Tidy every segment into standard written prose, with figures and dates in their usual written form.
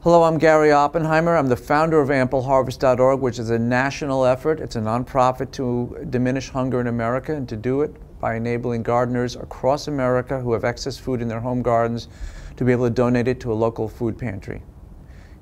Hello, I'm Gary Oppenheimer. I'm the founder of AmpleHarvest.org, which is a national effort. It's a nonprofit to diminish hunger in America, and to do it by enabling gardeners across America who have excess food in their home gardens to be able to donate it to a local food pantry.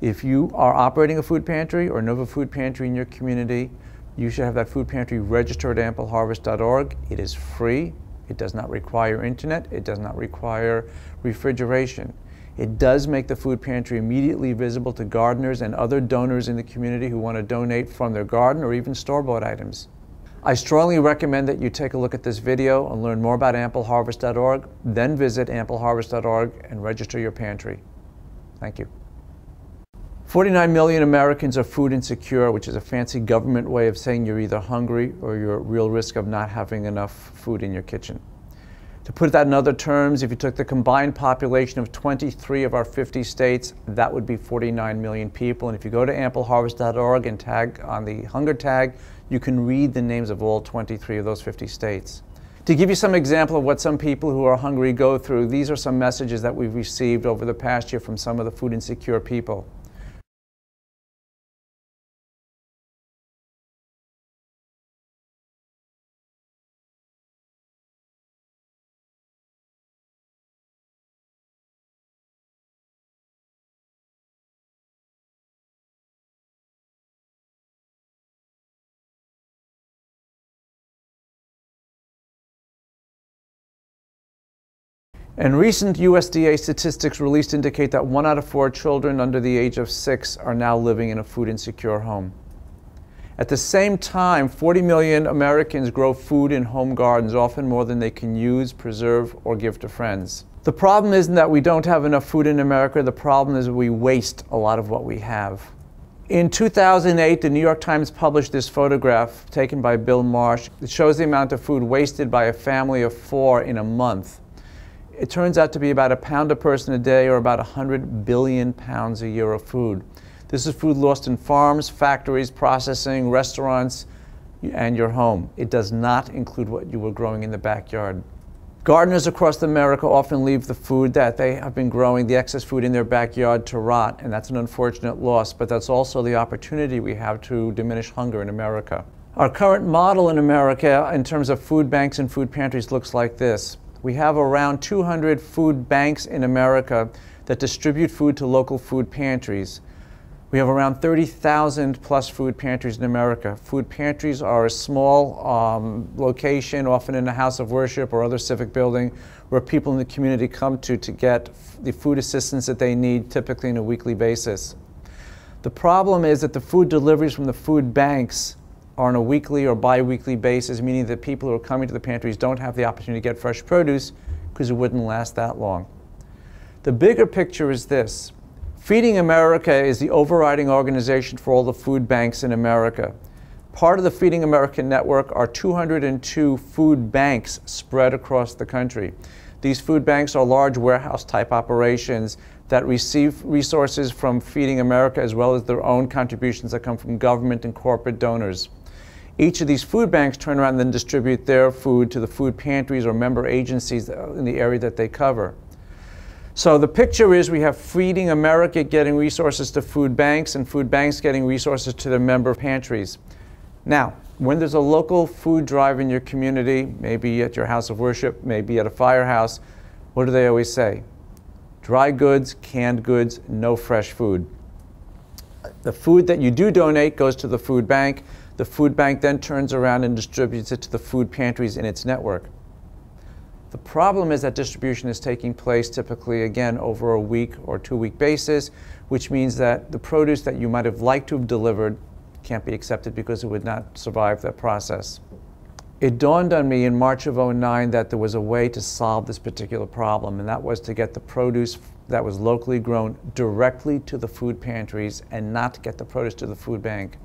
If you are operating a food pantry or know of a food pantry in your community, you should have that food pantry registered at AmpleHarvest.org. It is free. It does not require internet. It does not require refrigeration. It does make the food pantry immediately visible to gardeners and other donors in the community who want to donate from their garden or even store-bought items. I strongly recommend that you take a look at this video and learn more about AmpleHarvest.org, then visit AmpleHarvest.org and register your pantry. Thank you. 49 million Americans are food insecure, which is a fancy government way of saying you're either hungry or you're at real risk of not having enough food in your kitchen. To put that in other terms, if you took the combined population of 23 of our 50 states, that would be 49 million people. And if you go to AmpleHarvest.org and tag on the hunger tag, you can read the names of all 23 of those 50 states. To give you some example of what some people who are hungry go through, these are some messages that we've received over the past year from some of the food insecure people. And recent USDA statistics released indicate that 1 out of 4 children under the age of 6 are now living in a food insecure home. At the same time, 40 million Americans grow food in home gardens, often more than they can use, preserve, or give to friends. The problem isn't that we don't have enough food in America. The problem is we waste a lot of what we have. In 2008, the New York Times published this photograph taken by Bill Marsh. It shows the amount of food wasted by a family of 4 in a month. It turns out to be about £1 a person a day, or about 100 billion pounds a year of food. This is food lost in farms, factories, processing, restaurants, and your home. It does not include what you were growing in the backyard. Gardeners across America often leave the food that they have been growing, the excess food in their backyard, to rot, and that's an unfortunate loss, but that's also the opportunity we have to diminish hunger in America. Our current model in America in terms of food banks and food pantries looks like this. We have around 200 food banks in America that distribute food to local food pantries. We have around 30,000 plus food pantries in America. Food pantries are a small location, often in a house of worship or other civic building, where people in the community come to get the food assistance that they need, typically on a weekly basis. The problem is that the food deliveries from the food banks are on a weekly or bi-weekly basis, meaning that people who are coming to the pantries don't have the opportunity to get fresh produce because it wouldn't last that long. The bigger picture is this. Feeding America is the overriding organization for all the food banks in America. Part of the Feeding America network are 202 food banks spread across the country. These food banks are large warehouse-type operations that receive resources from Feeding America, as well as their own contributions that come from government and corporate donors. Each of these food banks turn around and then distribute their food to the food pantries or member agencies in the area that they cover. So the picture is we have Feeding America getting resources to food banks, and food banks getting resources to their member pantries. Now, when there's a local food drive in your community, maybe at your house of worship, maybe at a firehouse, what do they always say? Dry goods, canned goods, no fresh food. The food that you do donate goes to the food bank. The food bank then turns around and distributes it to the food pantries in its network. The problem is that distribution is taking place typically, again, over a week or 2-week basis, which means that the produce that you might have liked to have delivered can't be accepted because it would not survive that process. It dawned on me in March of '09 that there was a way to solve this particular problem, and that was to get the produce that was locally grown directly to the food pantries and not get the produce to the food bank.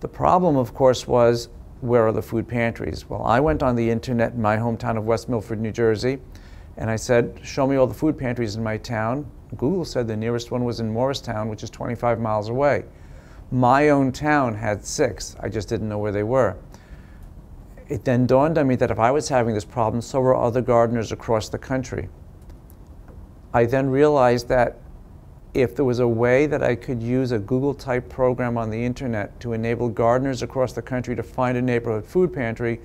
The problem, of course, was, where are the food pantries? Well, I went on the internet in my hometown of West Milford, New Jersey, and I said, show me all the food pantries in my town. Google said the nearest one was in Morristown, which is 25 miles away. My own town had 6. I just didn't know where they were. It then dawned on me that if I was having this problem, so were other gardeners across the country. I then realized that if there was a way that I could use a Google-type program on the internet to enable gardeners across the country to find a neighborhood food pantry,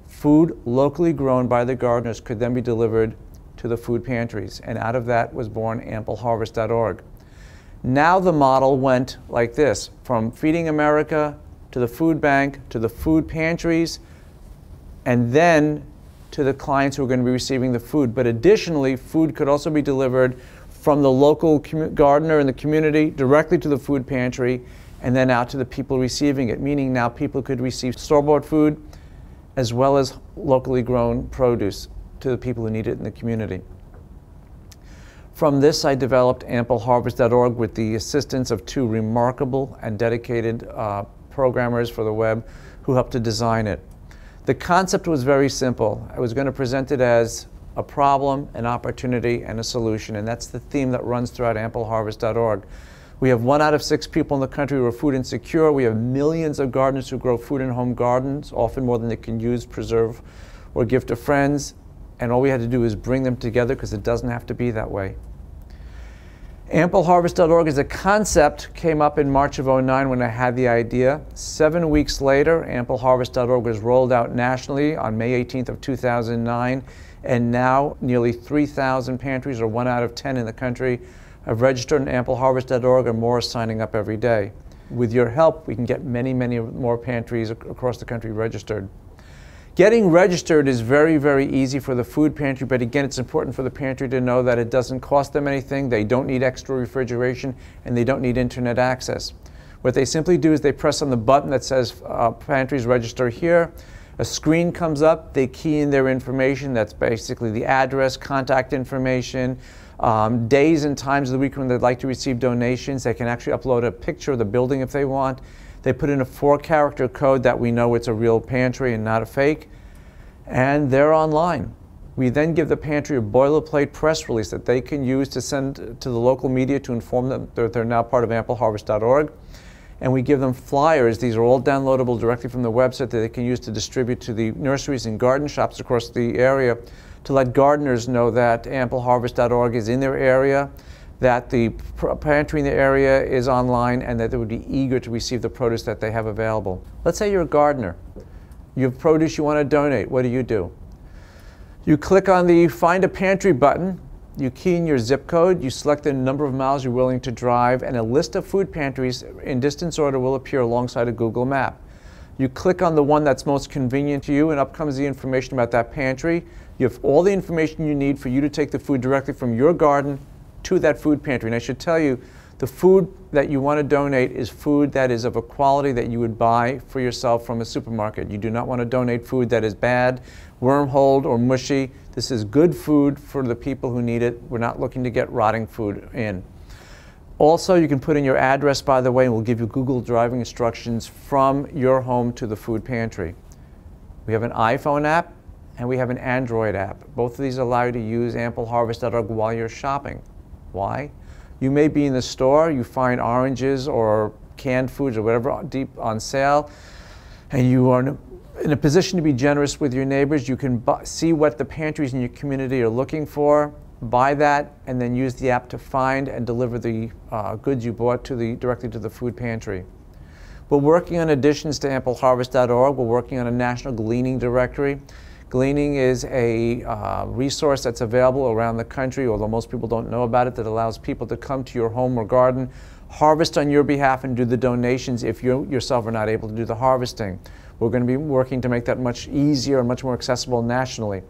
food locally grown by the gardeners could then be delivered to the food pantries. And out of that was born AmpleHarvest.org. Now the model went like this: from Feeding America to the food bank to the food pantries, and then to the clients who are going to be receiving the food. But additionally, food could also be delivered from the local gardener in the community directly to the food pantry and then out to the people receiving it, meaning now people could receive store-bought food as well as locally grown produce to the people who need it in the community. From this, I developed AmpleHarvest.org with the assistance of two remarkable and dedicated programmers for the web who helped to design it. The concept was very simple. I was going to present it as a problem, an opportunity, and a solution, and that's the theme that runs throughout AmpleHarvest.org. We have 1 out of 6 people in the country who are food insecure. We have millions of gardeners who grow food in home gardens, often more than they can use, preserve, or give to friends. And all we had to do is bring them together, because it doesn't have to be that way. AmpleHarvest.org as a concept came up in March of '09 when I had the idea. 7 weeks later, AmpleHarvest.org was rolled out nationally on May 18th of 2009. And now nearly 3,000 pantries, or 1 out of 10 in the country, have registered on AmpleHarvest.org, and more are signing up every day. With your help, we can get many, many more pantries across the country registered. Getting registered is very, very easy for the food pantry, but again, it's important for the pantry to know that it doesn't cost them anything, they don't need extra refrigeration, and they don't need internet access. What they simply do is they press on the button that says Pantries Register Here. A screen comes up, they key in their information, that's basically the address, contact information, days and times of the week when they'd like to receive donations. They can actually upload a picture of the building if they want. They put in a 4-character code that we know it's a real pantry and not a fake, and they're online. We then give the pantry a boilerplate press release that they can use to send to the local media to inform them that they're now part of AmpleHarvest.org. And we give them flyers. These are all downloadable directly from the website that they can use to distribute to the nurseries and garden shops across the area to let gardeners know that AmpleHarvest.org is in their area, that the pantry in the area is online, and that they would be eager to receive the produce that they have available. Let's say you're a gardener. You have produce you want to donate. What do? You click on the Find a Pantry button. You key in your zip code, you select the number of miles you're willing to drive, and a list of food pantries in distance order will appear alongside a Google map. You click on the one that's most convenient to you, and up comes the information about that pantry. You have all the information you need for you to take the food directly from your garden to that food pantry. And I should tell you, the food that you want to donate is food that is of a quality that you would buy for yourself from a supermarket. You do not want to donate food that is bad, wormholed, or mushy. This is good food for the people who need it. We're not looking to get rotting food in. Also, you can put in your address, by the way, and we'll give you Google driving instructions from your home to the food pantry. We have an iPhone app and we have an Android app. Both of these allow you to use AmpleHarvest.org while you're shopping. Why? You may be in the store, you find oranges or canned foods or whatever deep on sale, and you are in a position to be generous with your neighbors. You can see what the pantries in your community are looking for, buy that, and then use the app to find and deliver the goods you bought directly to the food pantry. We're working on additions to AmpleHarvest.org. We're working on a national Gleaning directory. Gleaning is a resource that's available around the country, although most people don't know about it, that allows people to come to your home or garden, harvest on your behalf, and do the donations if you yourself are not able to do the harvesting. We're going to be working to make that much easier and much more accessible nationally.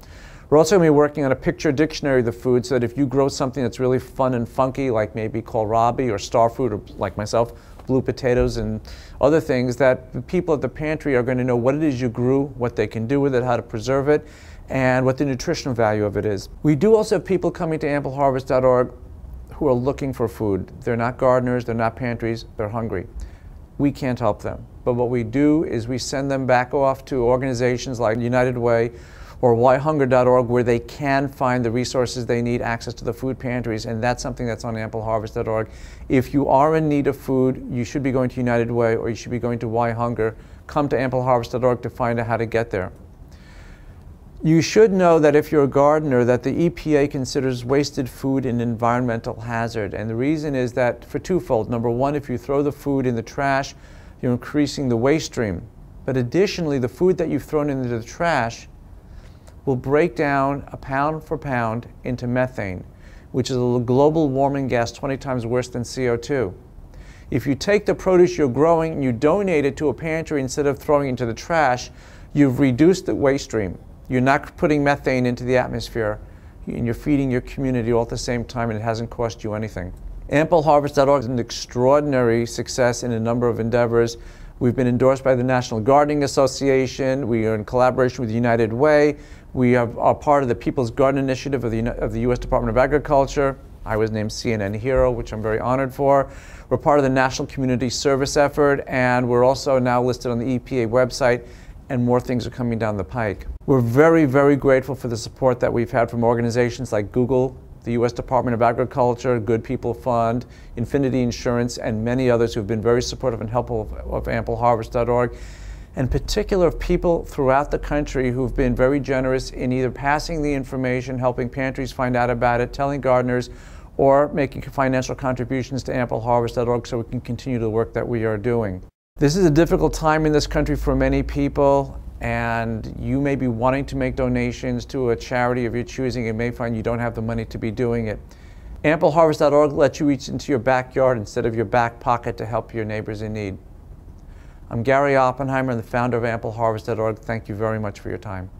We're also going to be working on a picture dictionary of the food, so that if you grow something that's really fun and funky, like maybe kohlrabi or star fruit, or like myself, blue potatoes and other things, that the people at the pantry are going to know what it is you grew, what they can do with it, how to preserve it, and what the nutritional value of it is. We do also have people coming to AmpleHarvest.org who are looking for food. They're not gardeners, they're not pantries, they're hungry. We can't help them. But what we do is we send them back off to organizations like United Way or whyhunger.org, where they can find the resources they need, access to the food pantries, and that's something that's on AmpleHarvest.org. If you are in need of food, you should be going to United Way or you should be going to Why Hunger. Come to AmpleHarvest.org to find out how to get there. You should know that if you're a gardener, that the EPA considers wasted food an environmental hazard. And the reason is that for twofold. Number one, if you throw the food in the trash, you're increasing the waste stream. But additionally, the food that you've thrown into the trash will break down pound for pound into methane, which is a global warming gas 20 times worse than CO2. If you take the produce you're growing and you donate it to a pantry instead of throwing it into the trash, you've reduced the waste stream. You're not putting methane into the atmosphere, and you're feeding your community all at the same time, and it hasn't cost you anything. AmpleHarvest.org is an extraordinary success in a number of endeavors. We've been endorsed by the National Gardening Association. We are in collaboration with United Way. We are part of the People's Garden Initiative of the U.S. Department of Agriculture. I was named CNN Hero, which I'm very honored for. We're part of the National Community Service effort, and we're also now listed on the EPA website, and more things are coming down the pike. We're very, very grateful for the support that we've had from organizations like Google, the U.S. Department of Agriculture, Good People Fund, Infinity Insurance, and many others who've been very supportive and helpful of AmpleHarvest.org, and in particular of people throughout the country who've been very generous in either passing the information, helping pantries find out about it, telling gardeners, or making financial contributions to AmpleHarvest.org so we can continue the work that we are doing. This is a difficult time in this country for many people, and you may be wanting to make donations to a charity of your choosing and may find you don't have the money to be doing it. AmpleHarvest.org lets you reach into your backyard instead of your back pocket to help your neighbors in need. I'm Gary Oppenheimer, the founder of AmpleHarvest.org. Thank you very much for your time.